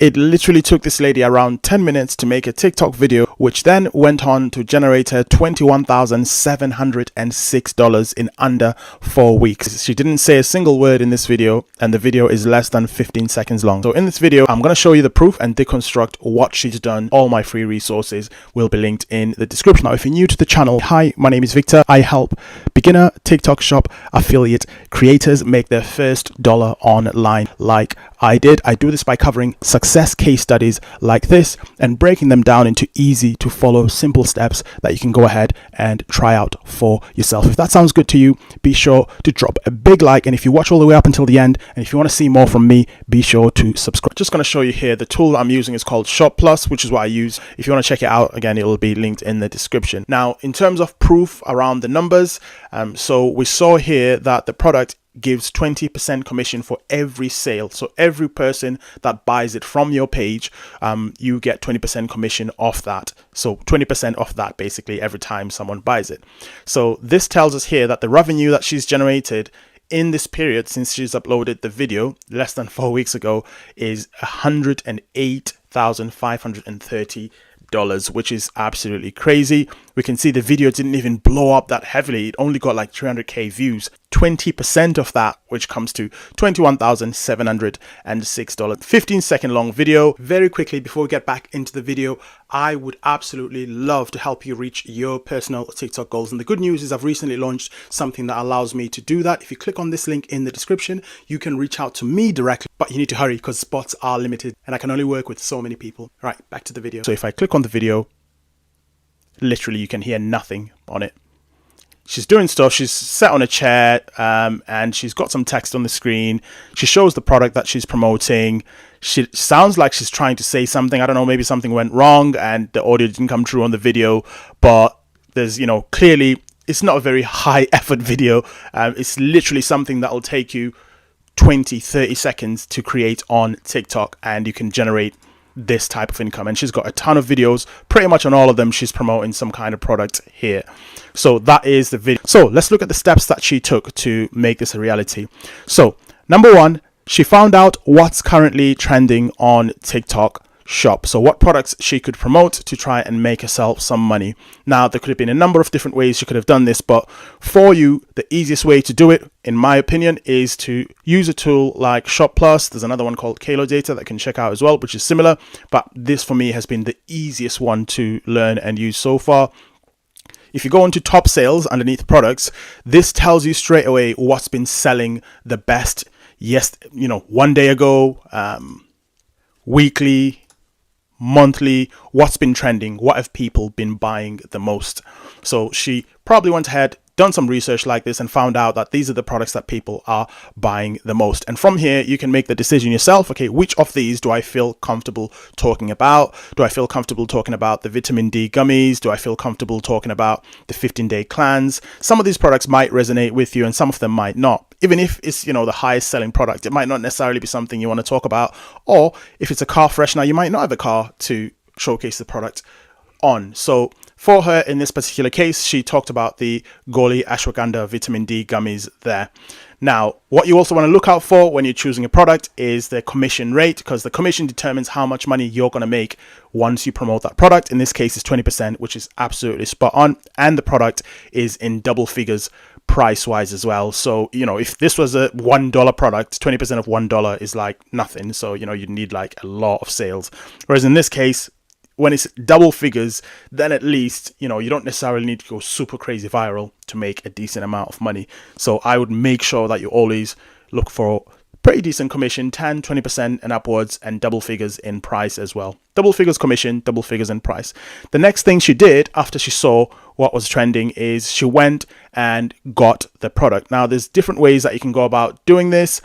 It literally took this lady around 10 minutes to make a TikTok video, which then went on to generate her $21,706 in under 4 weeks. She didn't say a single word in this video, and the video is less than 15 seconds long. So in this video, I'm going to show you the proof and deconstruct what she's done. All my free resources will be linked in the description. Now, if you're new to the channel, hi, my name is Victor. I help beginner TikTok shop affiliate creators make their first dollar online like I did. I do this by covering success case studies like this and breaking them down into easy to follow simple steps that you can go ahead and try out for yourself. If that sounds good to you, be sure to drop a big like, and if you watch all the way up until the end and if you want to see more from me, be sure to subscribe. Just going to show you here, the tool I'm using is called Shoplus, which is what I use. If you want to check it out, again, it will be linked in the description. Now, in terms of proof around the numbers, so we saw here that the product gives 20% commission for every sale. So every person that buys it from your page, you get 20% commission off that. So 20% off that basically every time someone buys it. So this tells us here that the revenue that she's generated in this period since she's uploaded the video less than 4 weeks ago is $108,530, which is absolutely crazy. We can see the video didn't even blow up that heavily. It only got like 300k views. 20% of that, which comes to $21,706. 15-second long video. Very quickly, before we get back into the video, I would absolutely love to help you reach your personal TikTok goals. And the good news is I've recently launched something that allows me to do that. If you click on this link in the description, you can reach out to me directly, but you need to hurry because spots are limited and I can only work with so many people. All right, back to the video. So if I click on the video, literally you can hear nothing on it. She's doing stuff. She's sat on a chair and she's got some text on the screen. She shows the product that she's promoting. She sounds like she's trying to say something. I don't know, maybe something went wrong and the audio didn't come through on the video, but there's, clearly it's not a very high effort video. It's literally something that will take you 20-30 seconds to create on TikTok, and you can generate this type of income. And she's got a ton of videos. Pretty much on all of them she's promoting some kind of product here. So that is the video. So let's look at the steps that she took to make this a reality. So number one, she found out what's currently trending on TikTok shop. So what products she could promote to try and make herself some money. Now, there could have been a number of different ways she could have done this, but for you, the easiest way to do it, in my opinion, is to use a tool like Shoplus. There's another one called Kalodata that you can check out as well, which is similar, but this for me has been the easiest one to learn and use so far. If you go into top sales underneath products, this tells you straight away what's been selling the best. Yes, 1 day ago, weekly, monthly, what's been trending, what have people been buying the most. So she probably went ahead, done some research like this and found out that these are the products that people are buying the most. And from here, you can make the decision yourself. Okay, which of these do I feel comfortable talking about? Do I feel comfortable talking about the vitamin D gummies? Do I feel comfortable talking about the 15-day cleanse? Some of these products might resonate with you and some of them might not. Even if it's, the highest selling product, it might not necessarily be something you want to talk about. Or if it's a car freshener, you might not have a car to showcase the product on. So for her in this particular case, she talked about the Goli Ashwagandha vitamin D gummies there. Now, what you also want to look out for when you're choosing a product is the commission rate, because the commission determines how much money you're going to make once you promote that product. In this case, it's 20%, which is absolutely spot on. And the product is in double figures price wise as well. So, if this was a $1 product, 20% of $1 is like nothing. So, you'd need like a lot of sales. Whereas in this case, when it's double figures, then at least, you don't necessarily need to go super crazy viral to make a decent amount of money. So I would make sure that you always look for pretty decent commission, 10, 20% and upwards, and double figures in price as well. Double figures commission, double figures in price. The next thing she did after she saw what was trending is she went and got the product. Now, there's different ways that you can go about doing this.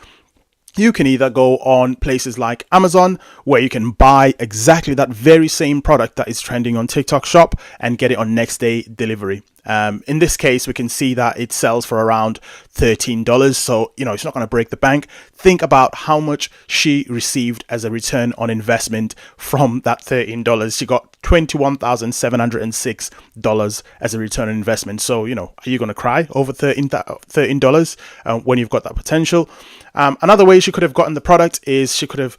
You can either go on places like Amazon, where you can buy exactly that very same product that is trending on TikTok Shop and get it on next day delivery. In this case, we can see that it sells for around $13. So, it's not going to break the bank. Think about how much she received as a return on investment from that $13. She got $21,706 as a return on investment. So, are you going to cry over $13 when you've got that potential? Another way she could have gotten the product is she could have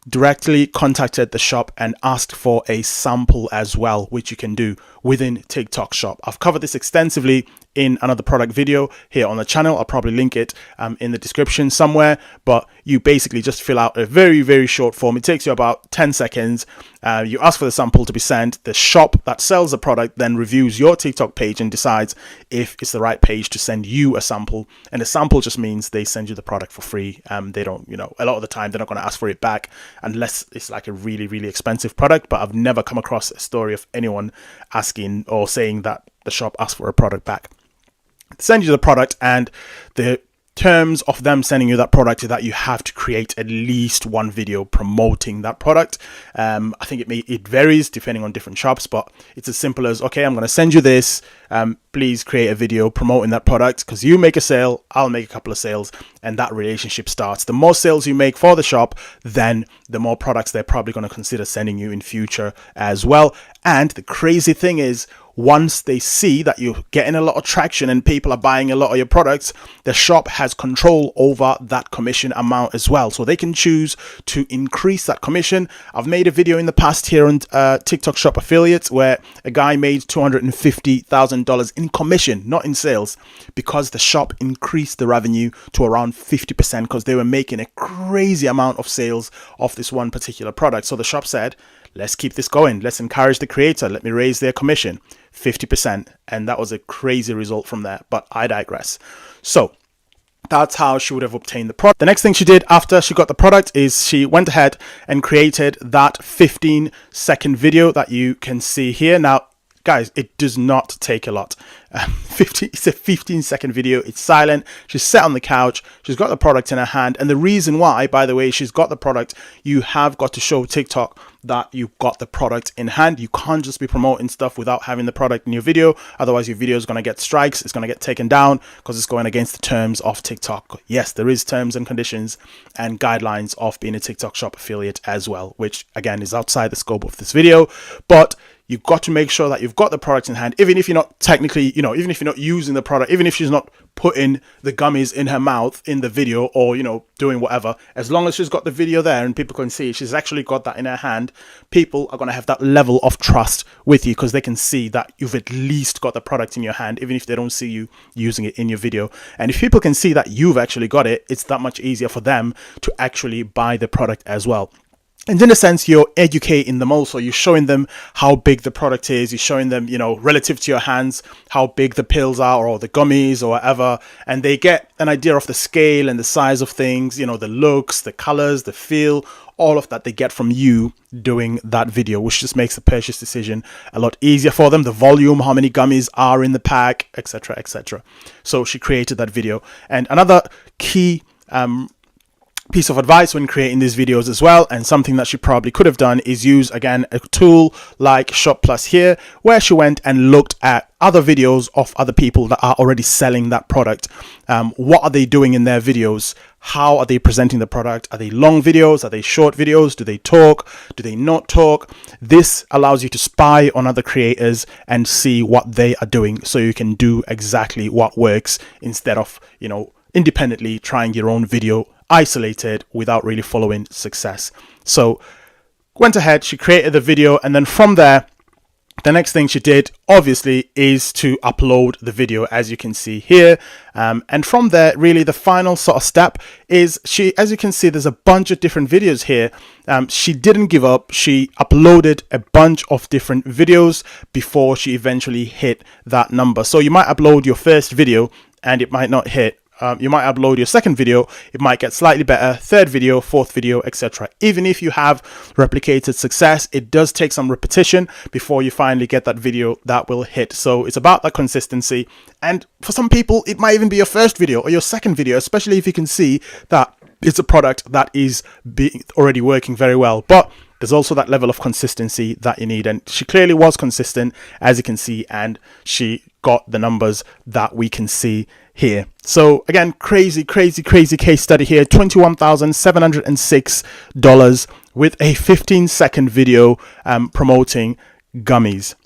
directly contacted the shop and asked for a sample as well, which you can do within TikTok Shop. I've covered this extensively in another product video here on the channel. I'll probably link it in the description somewhere, but you basically just fill out a very, very short form. It takes you about 10 seconds. You ask for the sample to be sent. The shop that sells the product then reviews your TikTok page and decides if it's the right page to send you a sample. And the sample just means they send you the product for free. They don't, a lot of the time they're not going to ask for it back unless it's like a really, really expensive product. But I've never come across a story of anyone asking or saying that the shop asked for a product back. Send you the product, and the terms of them sending you that product is that you have to create at least one video promoting that product. I think it varies depending on different shops, but it's as simple as, okay, I'm going to send you this. Please create a video promoting that product, because you make a sale, I'll make a couple of sales, and that relationship starts. The more sales you make for the shop, then the more products they're probably going to consider sending you in future as well. And the crazy thing is, once they see that you're getting a lot of traction and people are buying a lot of your products, the shop has control over that commission amount as well. So they can choose to increase that commission. I've made a video in the past here on TikTok Shop Affiliates where a guy made $250,000 in commission, not in sales, because the shop increased the revenue to around 50% because they were making a crazy amount of sales of this one particular product. So the shop said, let's keep this going. Let's encourage the creator. Let me raise their commission 50%. And that was a crazy result from there. But I digress. So that's how she would have obtained the product. The next thing she did after she got the product is she went ahead and created that 15-second video that you can see here. Now, guys, it does not take a lot. It's a 15-second video. It's silent. She's sat on the couch. She's got the product in her hand. And the reason why, by the way, she's got the product, you have got to show TikTok that you've got the product in hand. You can't just be promoting stuff without having the product in your video. Otherwise, your video is going to get strikes. It's going to get taken down because it's going against the terms of TikTok. Yes, there is terms and conditions and guidelines of being a TikTok Shop affiliate as well, which again is outside the scope of this video. But you've got to make sure that you've got the product in hand, even if you're not technically, even if you're not using the product, even if she's not putting the gummies in her mouth in the video or, doing whatever, as long as she's got the video there and people can see she's actually got that in her hand, people are going to have that level of trust with you because they can see that you've at least got the product in your hand, even if they don't see you using it in your video. And if people can see that you've actually got it, it's that much easier for them to actually buy the product as well. And in a sense, you're educating them also. You're showing them how big the product is. You're showing them, relative to your hands, how big the pills are or the gummies or whatever. And they get an idea of the scale and the size of things, the looks, the colors, the feel, all of that they get from you doing that video, which just makes the purchase decision a lot easier for them. The volume, how many gummies are in the pack, etc., etc. So she created that video. And another key piece of advice when creating these videos as well, and something that she probably could have done, is use again a tool like Shoplus here, where she went and looked at other videos of other people that are already selling that product. What are they doing in their videos? How are they presenting the product? Are they long videos? Are they short videos? Do they talk? Do they not talk? This allows you to spy on other creators and see what they are doing, so you can do exactly what works instead of independently trying your own video isolated without really following success. So went ahead, she created the video, and then from there, the next thing she did obviously is to upload the video, as you can see here. And from there, really the final sort of step is as you can see, there's a bunch of different videos here. She didn't give up. She uploaded a bunch of different videos before she eventually hit that number. So you might upload your first video and it might not hit. You might upload your second video, it might get slightly better, third video, fourth video, etc. Even if you have replicated success, it does take some repetition before you finally get that video that will hit. So it's about that consistency. And for some people, it might even be your first video or your second video, especially if you can see that it's a product that is already working very well. But there's also that level of consistency that you need. And she clearly was consistent, as you can see, and she got the numbers that we can see here. So again, crazy case study here. $21,706 with a 15-second video promoting gummies.